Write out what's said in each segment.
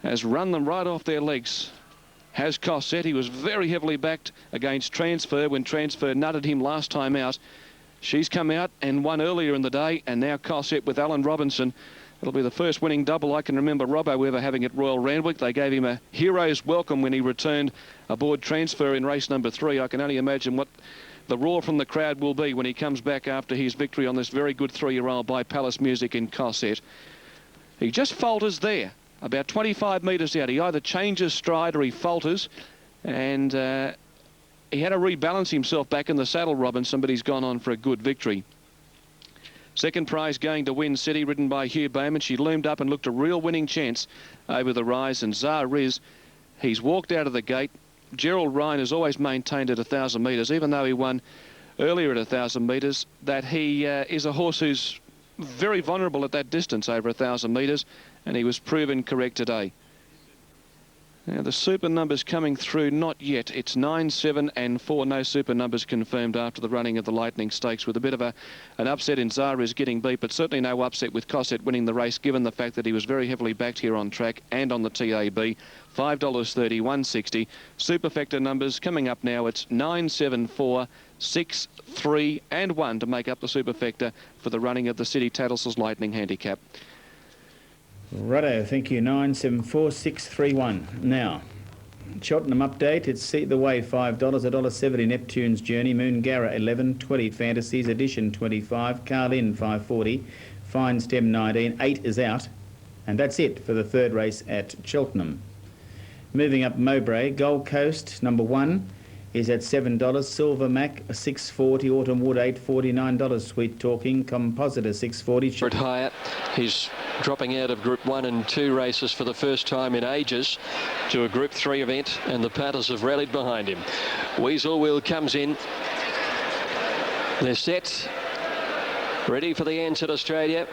has run them right off their legs. Has Cosette. He was very heavily backed against Transfer when Transfer nutted him last time out. She's come out and won earlier in the day, and now Cosette with Alan Robinson. It'll be the first winning double I can remember Robbo ever having at Royal Randwick. They gave him a hero's welcome when he returned aboard Transfer in race number 3. I can only imagine what the roar from the crowd will be when he comes back after his victory on this very good 3-year-old by Palace Music in Cosette. He just falters there, about 25 metres out. He either changes stride or he falters, and he had to rebalance himself back in the saddle, Robinson, but he's gone on for a good victory. Second prize going to Win City, ridden by Hugh Bowman. She loomed up and looked a real winning chance over the rise, and Zah Riz, he's walked out of the gate. Gerald Ryan has always maintained at 1,000 metres, even though he won earlier at 1,000 metres, that he is a horse who's very vulnerable at that distance over 1,000 metres, and he was proven correct today. Now the super numbers coming through, not yet. It's 9, 7 and 4. No super numbers confirmed after the running of the Lightning Stakes, with a bit of an upset in Zahra's getting beat, but certainly no upset with Cosette winning the race, given the fact that he was very heavily backed here on track and on the TAB. $5.30, 160. Superfecta numbers coming up now. It's 9, 7, 4, 6, 3 and 1 to make up the superfecta for the running of the City Tattlesall's Lightning Handicap. Righto, thank you. 974631. Now, Cheltenham update. It's See the Way, $5, $1.70. Neptune's Journey, Moongara 11.20. Fantasies Edition 25. Carlin 5.40. Fine Stem 19. 8 is out, and that's it for the third race at Cheltenham. Moving up Mowbray, Gold Coast number 1 is at $7. Silver Mac 6.40. Autumn Wood 8.49. Sweet Talking Compositor 6.40. Higher. He's dropping out of Group 1 and 2 races for the first time in ages to a Group 3 event, and the Panthers have rallied behind him. Weasel Wheel comes in. They're set, ready for the Ansett Australia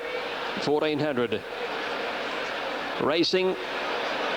1400. Racing.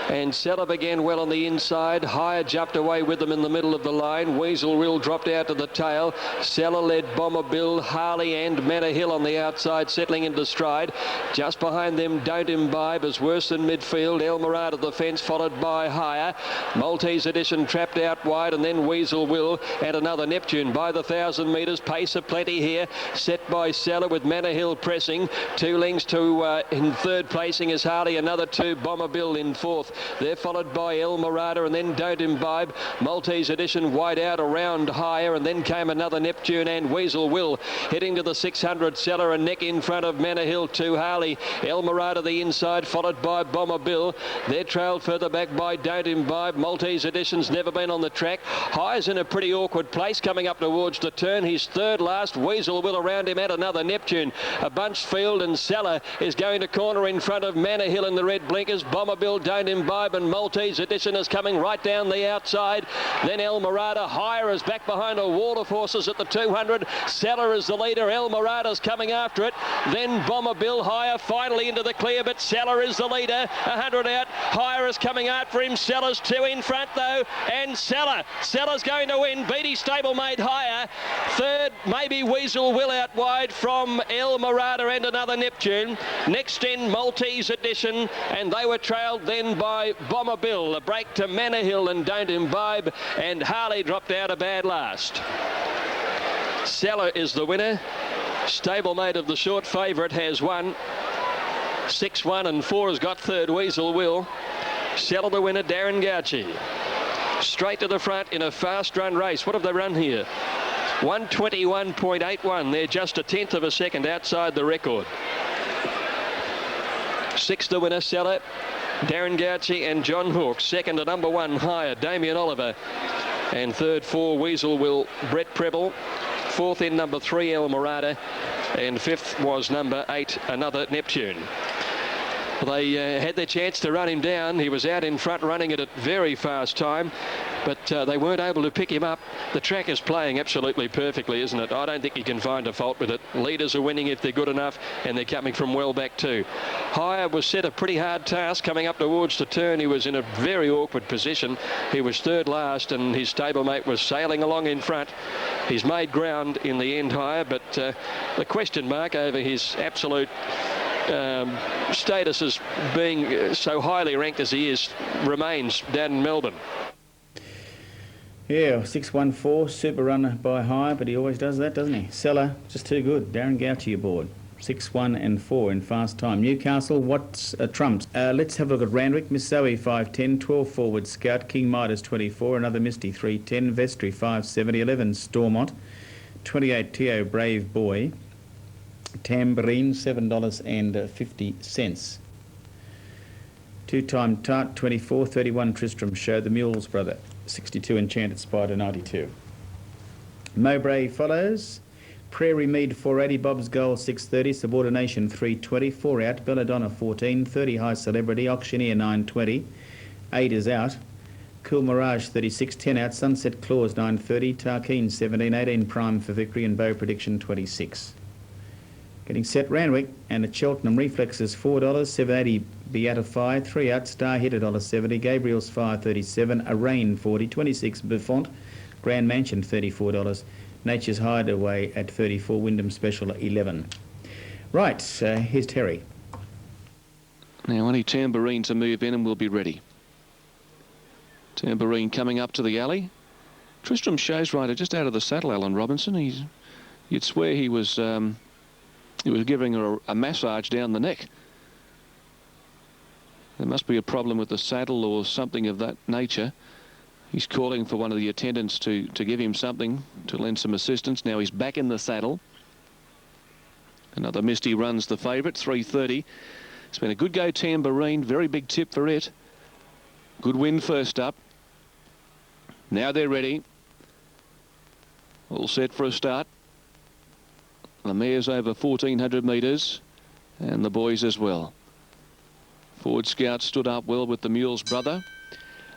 And Seller began well on the inside. Higher jumped away with them in the middle of the line. Weasel Will dropped out to the tail. Seller led Bomber Bill, Harley and Manor Hill on the outside, settling into stride. Just behind them, Don't Imbibe is worse than midfield. Elmerad at the fence, followed by Higher. Maltese Edition trapped out wide, and then Weasel Will and another Neptune by the 1,000 metres. Pace of plenty here, set by Seller with Manor Hill pressing. 2 lengths to in third placing is Harley. Another 2, Bomber Bill in fourth. They're followed by El Marada and then Don't Imbibe. Maltese Edition wide out around Higher, and then came another Neptune and Weasel Will heading to the 600. Seller and neck in front of Manor Hill to Harley. El Marada the inside, followed by Bomber Bill. They're trailed further back by Don't Imbibe. Maltese Edition's never been on the track. High's in a pretty awkward place coming up towards the turn. He's third last. Weasel Will around him at another Neptune. A bunched field, and Seller is going to corner in front of Manor Hill in the red blinkers. Bomber Bill, Don't Imbibe and Maltese Edition is coming right down the outside. Then El Marada. Higher is back behind a wall of horses at the 200. Seller is the leader. El Marada's coming after it. Then Bomber Bill. Higher finally into the clear, but Seller is the leader. 100 out. Higher is coming after him. Seller's 2 in front though, and Seller's going to win. Beatty Stablemate Higher. Third, maybe Weasel Will out wide from El Marada and another Neptune. Next in Maltese Edition, and they were trailed then by Bomber Bill. A break to Manor Hill and Don't Imbibe, and Harley dropped out a bad last. Seller is the winner. Stablemate of the short favourite has won. 6, 1 and 4 has got third. Weasel Will. Seller the winner. Darren Gauci straight to the front in a fast run race. What have they run here? 121.81. They're just a 1/10 of a second outside the record. 6 the winner. Seller, Darren Gauci and John Hawkes. Second to number 1, Higher, Damien Oliver. And third, 4, Weasel Will, Brett Preble. Fourth in number 3, El Marada. And fifth was number 8, another Neptune. They had their chance to run him down. He was out in front running at a very fast time, but they weren't able to pick him up. The track is playing absolutely perfectly, isn't it? I don't think you can find a fault with it. Leaders are winning if they're good enough, and they're coming from well back too. Higher was set a pretty hard task coming up towards the turn. He was in a very awkward position. He was third last, and his stablemate was sailing along in front. He's made ground in the end, Higher, but the question mark over his absolute status as being so highly ranked as he is remains down in Melbourne. Yeah, 614, super runner by high, but he always does that, doesn't he? Seller, just too good. Darren Gouchy aboard. 6, 1 and 4 in fast time. Newcastle, what's trumps? Let's have a look at Randwick. Miss Zoe, 510. 12 forward Scout. King Midas, 24. Another Misty, 310. Vestry, 570. 11 Stormont. 28 Tio Brave Boy. Tambourine, $7.50. Two-time Tart, 24. 31 Tristram Show. The Mules Brother, 62 Enchanted Spider, 92. Mowbray follows. Prairie Mead, 480. Bob's Goal, 630. Subordination, 320. 4 out. Belladonna, 14. 30 High Celebrity. Auctioneer, 920. 8 is out. Cool Mirage, 36. 10 out. Sunset Clause, 930. Tarkeen, 17. 18 Prime for Victory. And Bow Prediction, 26. Getting set, Randwick. And at Cheltenham, Reflexes, $4. 780 Beatify. 3 out. Star Hit, $1.70. Gabriel's Fire, 37. Arraign, 40. 26 Buffont. Grand Mansion, $34. Nature's Hideaway at 34. Wyndham Special, 11. Right, here's Terry. Now, only Tambourine to move in and we'll be ready. Tambourine coming up to the alley. Tristram Show's rider just out of the saddle, Alan Robinson. You'd swear he was giving her a massage down the neck. There must be a problem with the saddle or something of that nature. He's calling for one of the attendants to give him something, to lend some assistance. Now he's back in the saddle. Another Misty runs the favourite, 330. It's been a good go, Tambourine. Very big tip for it. Good win first up. Now they're ready. All set for a start. The mare's over 1,400 metres and the boys as well. Forward Scout stood up well with the Mules Brother.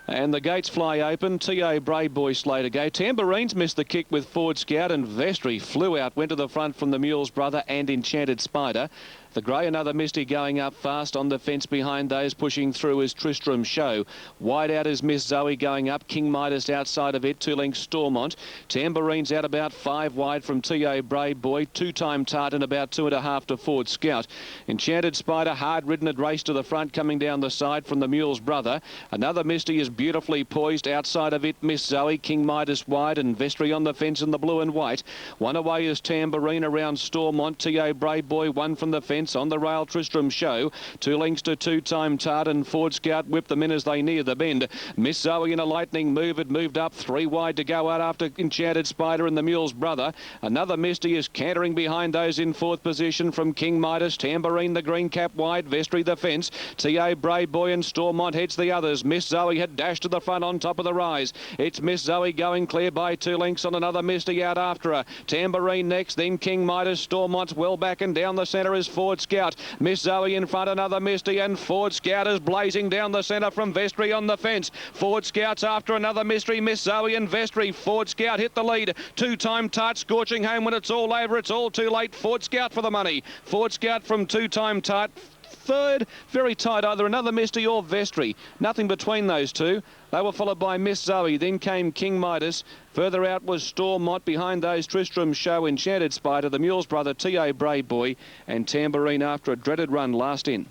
And the gates fly open. T.O. Brave Boy slow to go. Tambourine's missed the kick with Forward Scout, and Vestry flew out, went to the front from the Mules Brother and Enchanted Spider. The grey, another Misty going up fast. On the fence behind those pushing through is Tristram Show. Wide out is Miss Zoe going up. King Midas outside of it. 2 lengths Stormont. Tambourine's out about 5 wide from T.O. Brave Boy. Two-time Tartan about 2.5 to Forward Scout. Enchanted Spider hard ridden at race to the front coming down the side from the Mules Brother. Another Misty is beautifully poised outside of it. Miss Zoe. King Midas wide and Vestry on the fence in the blue and white. One away is Tambourine around Stormont. T.O. Brave Boy one from the fence. On the rail, Tristram Show. 2 lengths to two-time Tartan. Forward Scout whipped them in as they near the bend. Miss Zoe in a lightning move had moved up 3 wide to go out after Enchanted Spider and the Mules Brother. Another Misty is cantering behind those in 4th position from King Midas. Tambourine the green cap wide. Vestry the fence. T.O. Brave Boy and Stormont heads the others. Miss Zoe had dashed to the front on top of the rise. It's Miss Zoe going clear by 2 lengths on another Misty out after her. Tambourine next, then King Midas. Stormont's well back and down the centre is Forward Scout. Miss Zoe in front, another Misty, and Forward Scout is blazing down the centre from Vestry on the fence. Forward Scout's after another Mystery. Miss Zoe and Vestry. Forward Scout hit the lead. Two-time Tart scorching home when it's all over. It's all too late. Forward Scout for the money. Forward Scout from two-time Tart. Third, very tight, either another Misty or Vestry. Nothing between those two. They were followed by Miss Zoe. Then came King Midas. Further out was Stormont. Behind those, Tristram Show, Enchanted Spider, the Mules Brother, T.O. Brave Boy, and Tambourine after a dreaded run last in.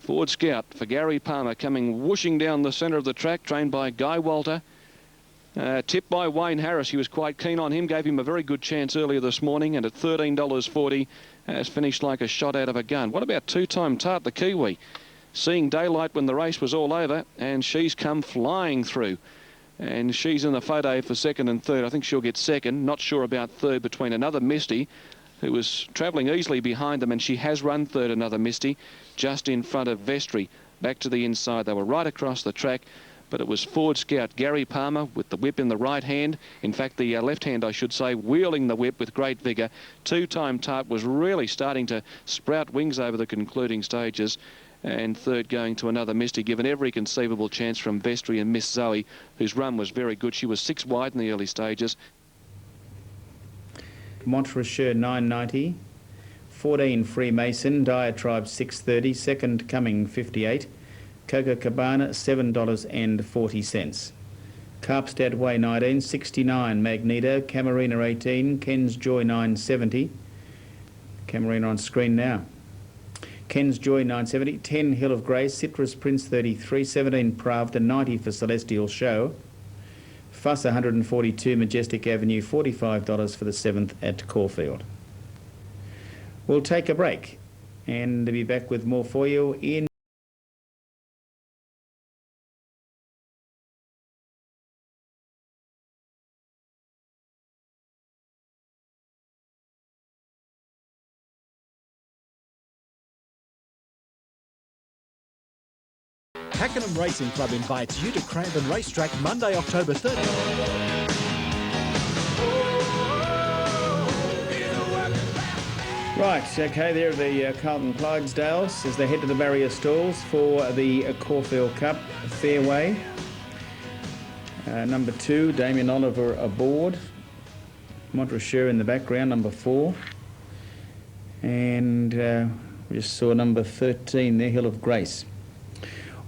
Forward Scout for Gary Palmer coming whooshing down the centre of the track, trained by Guy Walter. Tipped by Wayne Harris. He was quite keen on him, gave him a very good chance earlier this morning, and at $13.40 has finished like a shot out of a gun. What about two-time Tart, the Kiwi? Seeing daylight when the race was all over, and she's come flying through. And she's in the photo for 2nd and 3rd. I think she'll get 2nd. Not sure about 3rd between another Misty, who was travelling easily behind them, and she has run 3rd, another Misty, just in front of Vestry. Back to the inside. They were right across the track. But it was Forward Scout Gary Palmer with the whip in the right hand. In fact, the left hand, I should say, wheeling the whip with great vigour. Two-time Tart was really starting to sprout wings over the concluding stages. And 3rd going to another Misty, given every conceivable chance from Vestry and Miss Zoe, whose run was very good. She was 6 wide in the early stages. Montrachet, 990. 14 Freemason. Diatribe, 630. 2nd Coming, 58. Coca Cabana, $7.40. Carpstad Way, 19. 69 Magneto. Camarina, 18. Ken's Joy, 970. Camarina on screen now. Ken's Joy 970, 10 Hill of Grace, Citrus Prince 33, 17 Pravda, 90 for Celestial Show, Fuss 142 Majestic Avenue, $45 for the 7th at Caulfield. We'll take a break and be back with more for you in Pakenham Racing Club invites you to Cranbourne Racetrack Monday, October 30th. Right, okay, there are the Carlton Clydesdales as they head to the barrier stalls for the Caulfield Cup Fairway. Number 2, Damien Oliver aboard. Montrachet in the background, number 4. And we just saw number 13 there, Hill of Grace.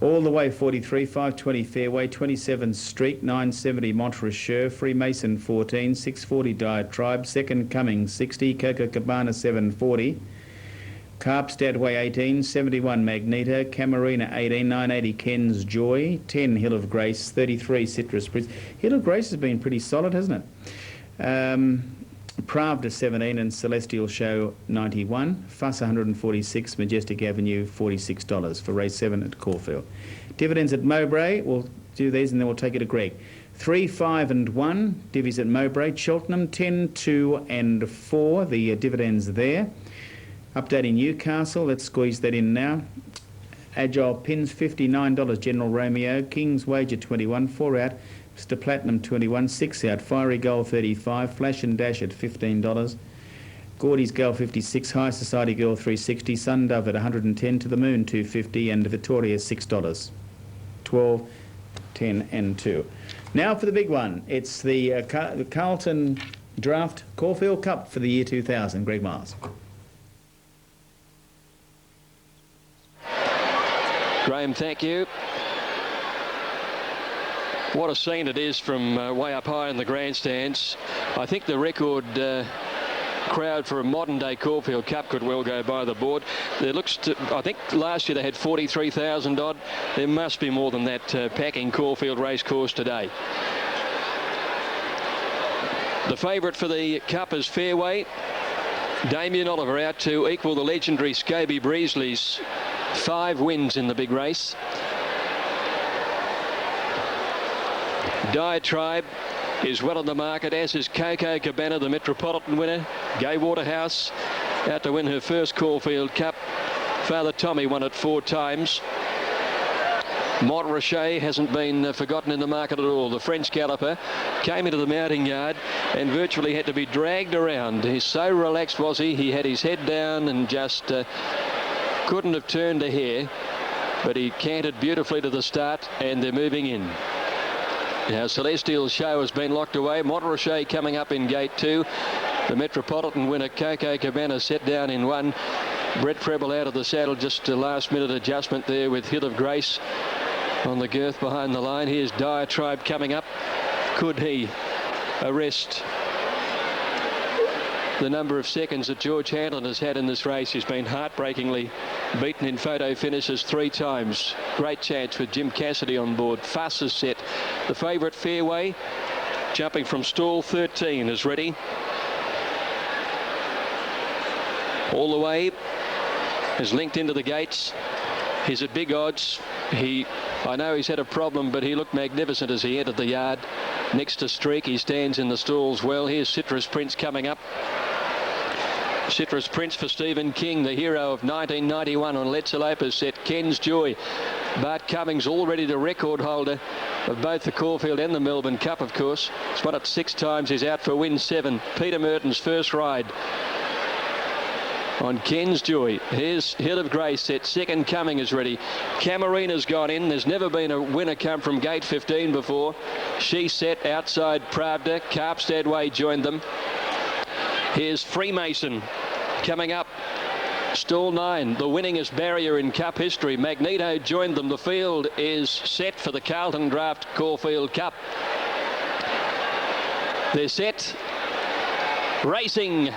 All the way 43, 520 Fairway, 27 Streak, 970 Montrachet, Freemason 14, 640 Diatribe, Second Coming 60, Copacabana 740, Carpstadway 18, 71 Magneto, Camarina 18, 980 Ken's Joy, 10 Hill of Grace, 33 Citrus Prince. Hill of Grace has been pretty solid, hasn't it? Pravda 17 and Celestial Show 91, Fuss 146, Majestic Avenue $46 for race 7 at Caulfield. Dividends at Mowbray, we'll do these and then we'll take it to Greg. 3, 5 and 1, divvies at Mowbray. Cheltenham 10, 2 and 4, the dividends there. Updating Newcastle, let's squeeze that in now. Agile Pins $59, General Romeo, King's Wager 21, 4 out. Mr. Platinum 21, 6 out, Fiery Gold 35, Flash and Dash at $15, Gordy's Girl 56, High Society Girl 360, Sundove at 110, To the Moon 250, and Victoria $6, 12, 10 and 2. Now for the big one, it's the Carlton Draft Caulfield Cup for the year 2000. Greg Miles. Graham, thank you. What a scene it is from way up high in the grandstands. I think the record crowd for a modern-day Caulfield Cup could well go by the board. There looks to, I think last year they had 43,000 odd. There must be more than that packing Caulfield Racecourse today. The favourite for the Cup is Fairway. Damien Oliver out to equal the legendary Scobie Breesley's 5 wins in the big race. Diatribe is well on the market, as is Copacabana, the Metropolitan winner. Gay Waterhouse out to win her first Caulfield Cup. Father Tommy won it 4 times. Montrachet hasn't been forgotten in the market at all. The French galloper came into the mounting yard and virtually had to be dragged around. He's so relaxed, was he? He had his head down and just couldn't have turned a hair. But he cantered beautifully to the start, and they're moving in. Now Celestial Show has been locked away. Montrachet coming up in gate 2. The Metropolitan winner Copacabana set down in 1. Brett Preble out of the saddle, just a last minute adjustment there with Hill of Grace on the girth behind the line. Here's Diatribe coming up. Could he arrest the number of seconds that George Hanlon has had in this race? He's been heartbreakingly beaten in photo finishes 3 times. Great chance with Jim Cassidy on board. Fuss is set. The favourite Fairway, jumping from stall 13, is ready. All the way, is linked into the gates. He's at big odds. I know he's had a problem, but he looked magnificent as he entered the yard. Next to Streak, he stands in the stalls well. Here's Citrus Prince coming up. Citrus Prince for Stephen King, the hero of 1991 on Let's Elope, has set Ken's Joy. Bart Cummings already the record holder of both the Caulfield and the Melbourne Cup, of course. He's won it 6 times. He's out for win 7. Peter Merton's first ride on Ken's Joy. Here's Hill of Grace set. Second Coming is ready. Camarina's gone in. There's never been a winner come from gate 15 before. She set outside Pravda. Carpstadway joined them. Here's Freemason coming up. Stall 9, the winningest barrier in Cup history. Magneto joined them. The field is set for the Carlton Draft Caulfield Cup. They're set. Racing.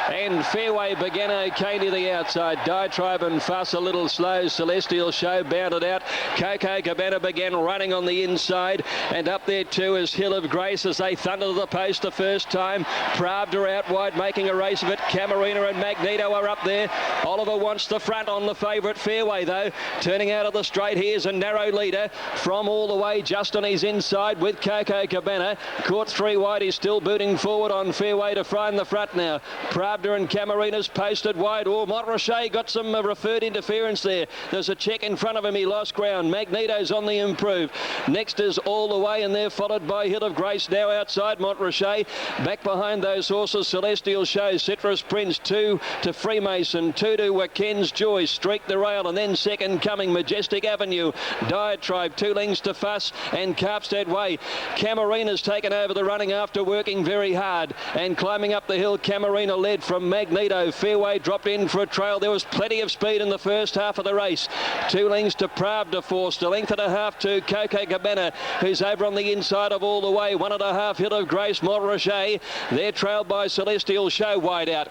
And Fairway began okay to the outside. Diatribe and Fuss a little slow. Celestial Show bounded out. Coco Cabana began running on the inside. And up there too is Hill of Grace as they thunder to the post the first time. Pravda out wide making a race of it. Camarina and Magneto are up there. Oliver wants the front on the favourite. Fairway though. Turning out of the straight, here's a narrow leader from all the way just on his inside with Coco Cabana. Caught 3 wide, he's still booting forward on Fairway to find the front now. Pravda and Camarina's posted wide. Oh, Montrachet got some referred interference there. There's a check in front of him, he lost ground. Magneto's on the improve. Next is All the Way and they're followed by Hill of Grace now outside Montrachet. Back behind those horses, Celestial Show, Citrus Prince, 2 to Freemason, 2 to Ken's Joy, Streak the Rail, and then second coming Majestic Avenue. Diatribe, 2 lengths to Fuss and Carpstead Way. Camarina's taken over the running after working very hard and climbing up the hill. Camarina led from Magneto. Fairway dropped in for a trail. There was plenty of speed in the first half of the race. 2 lengths to Pravda, forced a length and a half to Coco Cabana, who's over on the inside of All the Way. 1.5 Hill of Grace, Montrachet. They're trailed by Celestial Show wide out.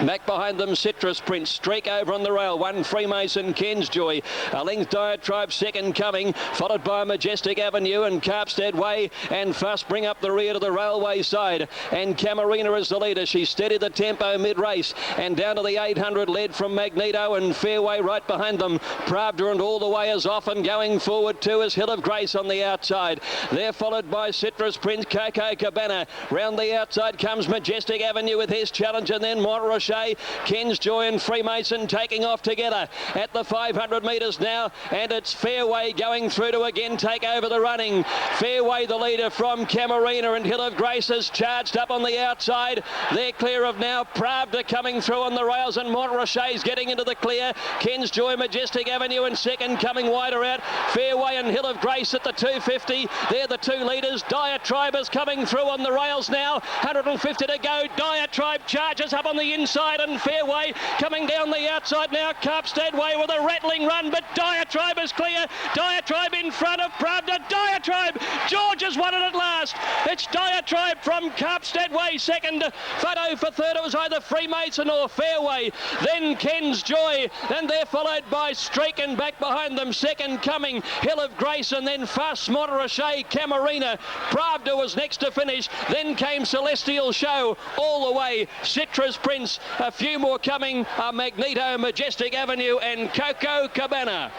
Back behind them, Citrus Prince. Streak over on the rail. 1 Freemason, Ken's Joy. A length Diatribe second coming, followed by Majestic Avenue and Carpstead Way and Fuss bring up the rear to the railway side. And Camarina is the leader. She steadied the tempo mid-race and down to the 800 led from Magneto and Fairway right behind them. Pravda and All the Way is off and going forward too is Hill of Grace on the outside. They're followed by Citrus Prince, Coco Cabana. Round the outside comes Majestic Avenue with his challenge and then Montrachet, Ken's Joy and Freemason taking off together at the 500 metres now, and it's Fairway going through to again take over the running. Fairway the leader from Camarina and Hill of Grace is charged up on the outside. They're clear of now. Pravda coming through on the rails and Montrachet's getting into the clear. Ken's Joy, Majestic Avenue and second coming wider out. Fairway and Hill of Grace at the 250. They're the 2 leaders. Diatribe is coming through on the rails now. 150 to go. Diatribe charges up on the inside and Fairway coming down the outside now. Carpstead Way with a rattling run, but Diatribe is clear. Diatribe in front of Pravda. Diatribe! George has won it at last. It's Diatribe from Carpstead Way second. Photo for third. It was either Freemason or Fairway. Then Ken's Joy. Then they're followed by Streak and back behind them second coming Hill of Grace and then Fuss, Montrachet, Camarina. Pravda was next to finish. Then came Celestial Show. All the Way. Citrus Prince. A few more coming. Magneto, Majestic Avenue and Coco Cabana.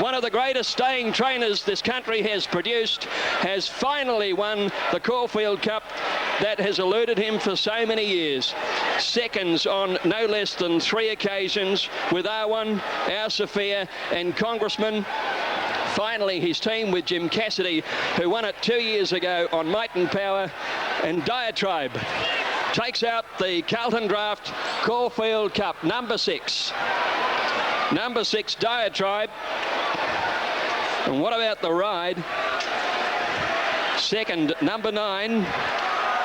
One of the greatest staying trainers this country has produced has finally won the Caulfield Cup that has eluded him for so many years. Seconds on no less than 3 occasions with R1, Our Sophia and Congressman. Finally, his team with Jim Cassidy, who won it 2 years ago on Might and Power, and Diatribe takes out the Carlton Draft Caulfield Cup. Number 6. Number 6, Diatribe. And what about the ride? Second, number 9,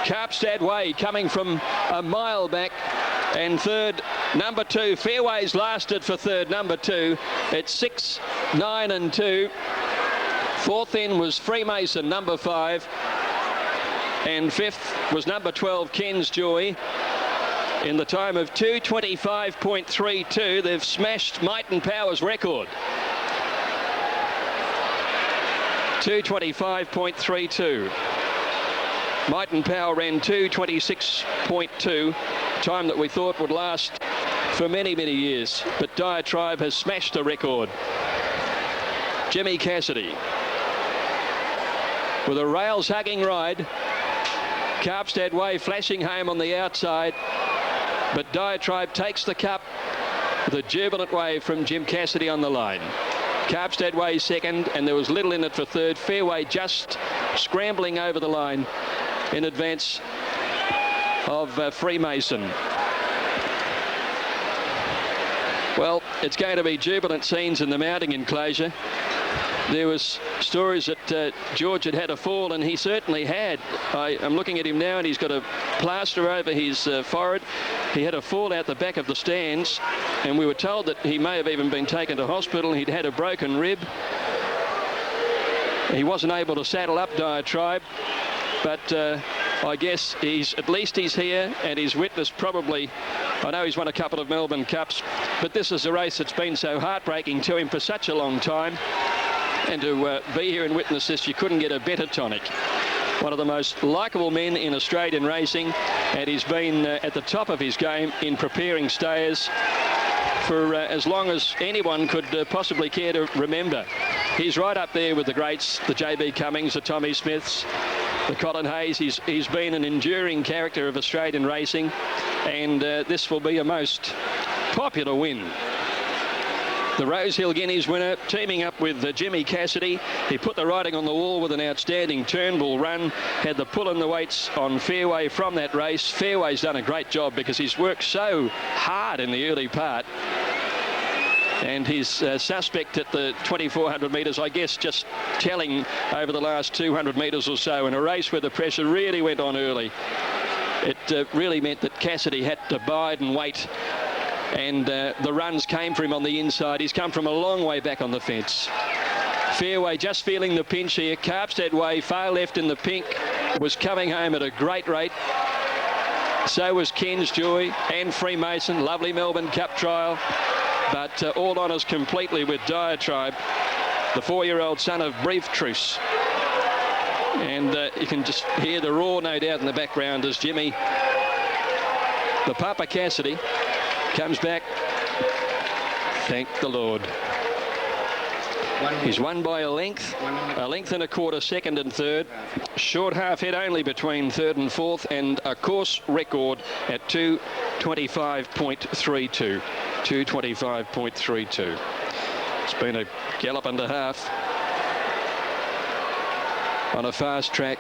Carpstead Way, coming from a mile back. And third, number 2, Fairways lasted for third, number 2. It's 6, 9 and 2. Fourth in was Freemason, number 5. And fifth was number 12, Ken's Joy. In the time of 2:25.32, they've smashed Might and Power's record. 2:25.32. Might and Power ran 2:26.2, time that we thought would last for many, many years. But Diatribe has smashed the record. Jimmy Cassidy with a rails-hugging ride. Carpstead Way flashing home on the outside. But Diatribe takes the cup with a jubilant wave from Jim Cassidy on the line. Carpstead Way second, and there was little in it for third. Fairway just scrambling over the line in advance of Freemason. Well, it's going to be jubilant scenes in the mounting enclosure. There was stories that George had a fall, and he certainly had. I'm looking at him now, and he's got a plaster over his forehead. He had a fall out the back of the stands, and we were told that he may have even been taken to hospital. He'd had a broken rib. He wasn't able to saddle up, Diatribe, but I guess at least he's here, and he's witnessed probably, I know he's won a couple of Melbourne Cups, but this is a race that's been so heartbreaking to him for such a long time. And to be here and witness this, you couldn't get a better tonic. One of the most likeable men in Australian racing, and he's been at the top of his game in preparing stayers for as long as anyone could possibly care to remember. He's right up there with the greats, the J.B. Cummings, the Tommy Smiths, the Colin Hayes. He's been an enduring character of Australian racing, and this will be a most popular win. The Rosehill Guineas winner, teaming up with Jimmy Cassidy. He put the writing on the wall with an outstanding Turnbull run, had the pull in the weights on Fairway from that race. Fairway's done a great job because he's worked so hard in the early part. And he's suspect at the 2,400 metres, I guess, just telling over the last 200 metres or so in a race where the pressure really went on early. It really meant that Cassidy had to bide and wait, and the runs came for him on the inside. He's come from a long way back on the fence. Fairway just feeling the pinch here. Carpstead Way, far left in the pink, was coming home at a great rate. So was Ken's Joy and Freemason. Lovely Melbourne Cup trial. But all honours completely with Diatribe, the 4-year-old son of Brief Truce. And you can just hear the roar, no doubt, in the background as Jimmy, the Papa Cassidy, comes back. Thank the Lord. He's won by a length and a quarter, second and third. Short half head only between third and fourth, and a course record at 2:25.32. 2:25.32. It's been a gallop and a half on a fast track,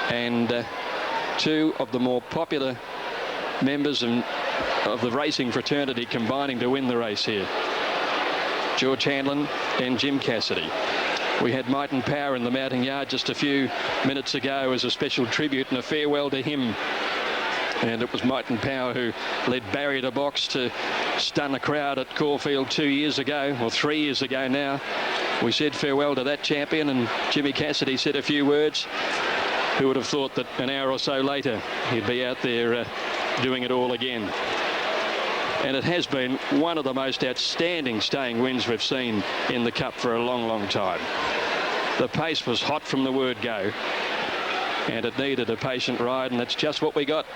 and two of the more popular members of the racing fraternity combining to win the race here. George Hanlon and Jim Cassidy. We had Myton Power in the mounting yard just a few minutes ago as a special tribute and a farewell to him. And it was Myton Power who led Barry to box to stun a crowd at Caulfield 2 years ago, or 3 years ago now. We said farewell to that champion, and Jimmy Cassidy said a few words. Who would have thought that an hour or so later he'd be out there doing it all again. And it has been one of the most outstanding staying wins we've seen in the Cup for a long, long time. The pace was hot from the word go, and it needed a patient ride, and that's just what we got.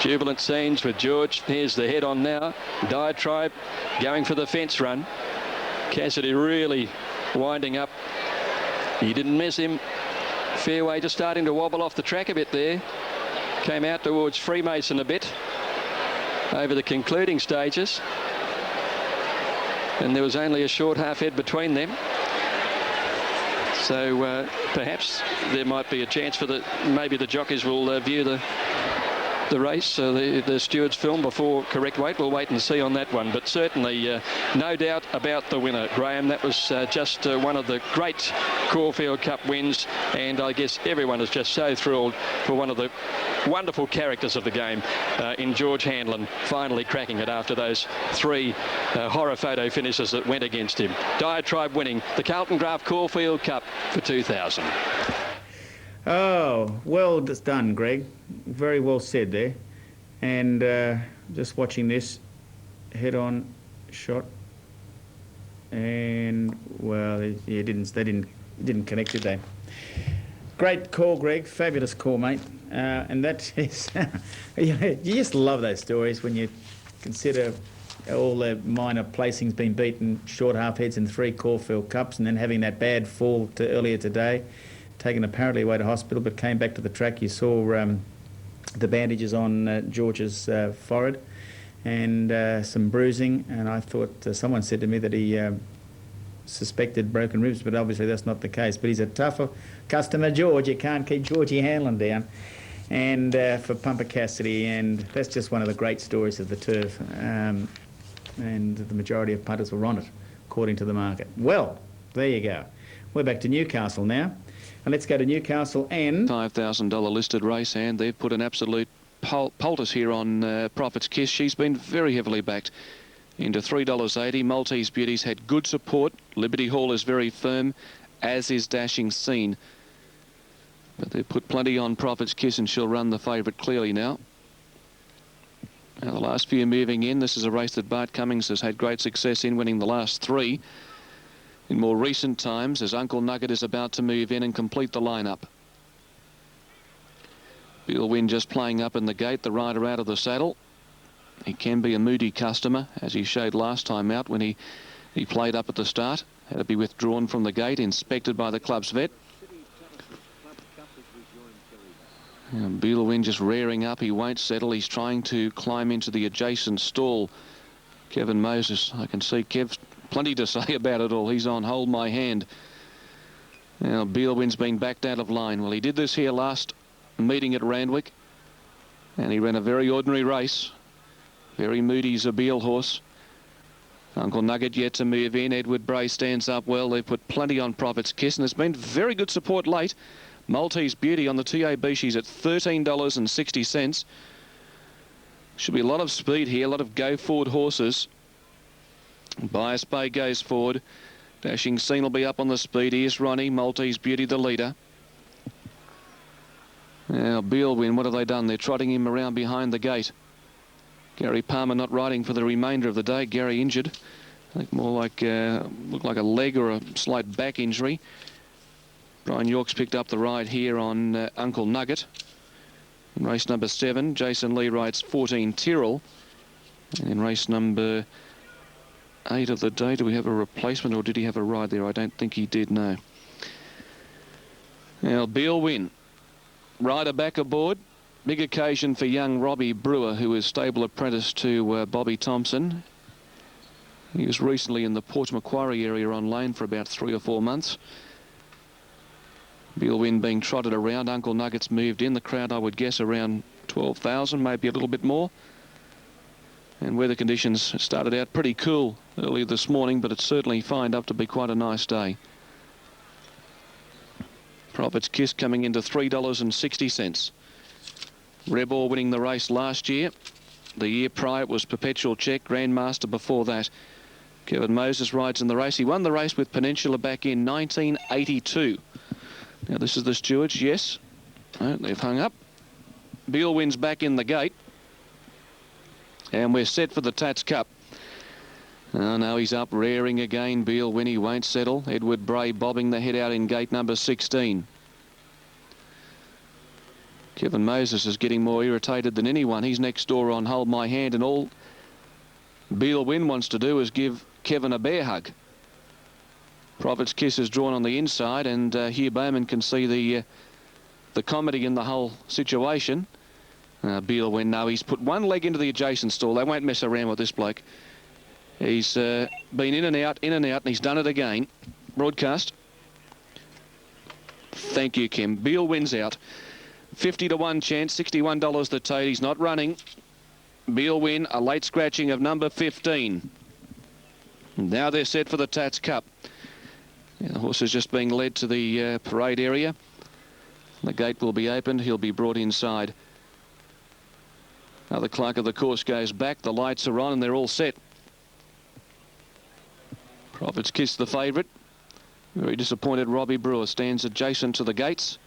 Jubilant scenes with George. Here's the head on now. Diatribe going for the fence run. Cassidy really winding up. He didn't miss him. Fairway just starting to wobble off the track a bit there. Came out towards Freemason a bit over the concluding stages, and there was only a short half head between them. So perhaps there might be a chance for maybe the jockeys will view the race, the stewards film before correct weight. We'll wait and see on that one, but certainly no doubt about the winner, Graham. That was just one of the great Caulfield Cup wins, and I guess everyone is just so thrilled for one of the wonderful characters of the game in George Hanlon finally cracking it after those three horror photo finishes that went against him. Diatribe winning the Carlton Graf Caulfield Cup for 2000. Oh, well done, Greg. Very well said there. And just watching this head-on shot, and well, they didn't connect, did they? Great call, Greg. Fabulous call, mate. And that is, you just love those stories when you consider all the minor placings being beaten, short half heads in 3 Caulfield Cups, and then having that bad fall earlier today. Taken apparently away to hospital, but came back to the track. You saw the bandages on George's forehead and some bruising, and I thought someone said to me that he suspected broken ribs, but obviously that's not the case. But he's a tougher customer, George. You can't keep Georgie Hanlon down. And for Pumper Cassidy, and that's just one of the great stories of the turf. And the majority of punters were on it, according to the market. Well, there you go. We're back to Newcastle now. And let's go to Newcastle and $5,000 listed race, and they've put an absolute poultice here on Prophet's Kiss. She's been very heavily backed into $3.80. Maltese Beauties had good support. Liberty Hall is very firm. as is Dashing Scene. But they've put plenty on Prophet's Kiss, and she'll run the favourite clearly now. Now, the last few moving in. This is a race that Bart Cummings has had great success in, winning the last 3 in more recent times, as Uncle Nugget is about to move in and complete the lineup. Beal Win just playing up in the gate, the rider out of the saddle. He can be a moody customer, as he showed last time out when he played up at the start. Had to be withdrawn from the gate, inspected by the club's vet. And Beal Win just rearing up. He won't settle. He's trying to climb into the adjacent stall. Kevin Moses, I can see Kev's plenty to say about it all. He's on Hold My Hand. Now, Beal Win's been backed out of line. Well, he did this here last meeting at Randwick, and he ran a very ordinary race. Very moody Zabeel horse. Uncle Nugget yet to move in. Edward Bray stands up well. They've put plenty on Prophet's Kiss, and there's been very good support late. Maltese Beauty on the TAB, she's at $13.60. Should be a lot of speed here, a lot of go forward horses. Bias Bay goes forward. Dashing Scene will be up on the speed. Here's Ronnie, Maltese Beauty the leader. Now Beal Win, what have they done? They're trotting him around behind the gate. Gary Palmer not riding for the remainder of the day. Gary injured. I think more like looked like a leg or a slight back injury. Brian York's picked up the ride here on Uncle Nugget. In race number 7, Jason Lee rides 14 Tyrrell. And in race number 8 of the day, do we have a replacement, or did he have a ride there? I don't think he did, no. Now, Beal Win. Rider back aboard. Big occasion for young Robbie Brewer, who is stable apprentice to Bobby Thompson. He was recently in the Port Macquarie area on lane for about 3 or 4 months. Beal Win being trotted around. Uncle Nugget's moved in. The crowd, I would guess, around 12,000, maybe a little bit more. And weather conditions started out pretty cool earlier this morning, but it's certainly fined up to be quite a nice day. Prophet's Kiss coming into $3.60. Rebor winning the race last year. The year prior it was Perpetual Check, Grandmaster before that. Kevin Moses rides in the race. He won the race with Peninsula back in 1982. Now this is the stewards, yes. Oh, they've hung up. Beal Win's back in the gate. And we're set for the Tats Cup. Oh, no, he's up rearing again. Beal Win, he won't settle. Edward Bray bobbing the head out in gate number 16. Kevin Moses is getting more irritated than anyone. He's next door on Hold My Hand, and all Beal Win wants to do is give Kevin a bear hug. Prophet's Kiss is drawn on the inside, and Hugh Bowman can see the comedy in the whole situation. Beal Win, no, he's put one leg into the adjacent stall. They won't mess around with this bloke. He's been in and out, and he's done it again. Broadcast. Thank you, Kim. Beal Win's out. 50 to 1 chance, $61 the tote. He's not running. Beal Win, a late scratching of number 15. Now they're set for the Tats Cup. Yeah, the horse is just being led to the parade area. The gate will be opened. He'll be brought inside. Now the clerk of the course goes back. The lights are on and they're all set. Prophet's Kiss the favourite. Very disappointed Robbie Brewer stands adjacent to the gates.